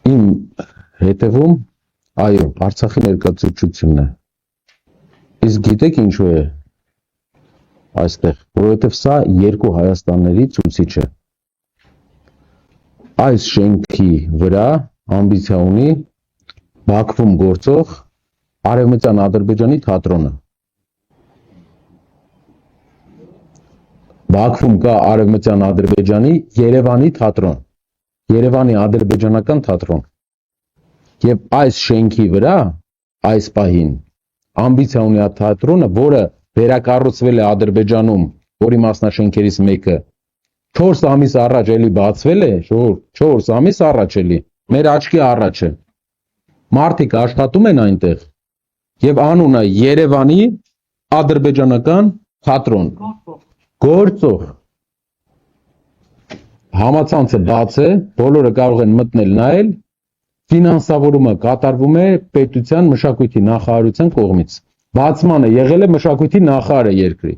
Իմ հետևում, այո, Արցախի ներկայացուցչությունն է։ Իսկ գիտեք ինչու է այստեղ, որովհետև սա երկու Հայաստանների ցուցիչ է։ Այս շենքի վրա ամբիցիա ունի Բաքվում գործող Արևմտյան Ադրբեջանի թատրոնը։ Բաքվում կա Արևմտյան Ադրբեջանի Երևանի թատրոն, Երևանի ադրբեջանական թատրոն։ Եվ այս շենքի վրա, այս պահին, ամբիցիա ունի այդ թատրոնը, որը վերակառուցվել է Ադրբեջանում, որի մասնաշենքերից մեկը 4 ամիս առաջ էլի բացվել է, 4 ամիս առաջ էլի, մեր աչքի առաջ է։ Մարդիկ աշխատում են այնտեղ եւ անունը Երևանի ադրբեջանական թատրոն։ Գործող համացանցը բաց է, բոլորը կարող են մտնել նայել, ֆինանսավորումը կատարվում է պետության մշակույթի նախարարության կողմից։ Բացմանը եղել է մշակույթի նախարարը երկրի։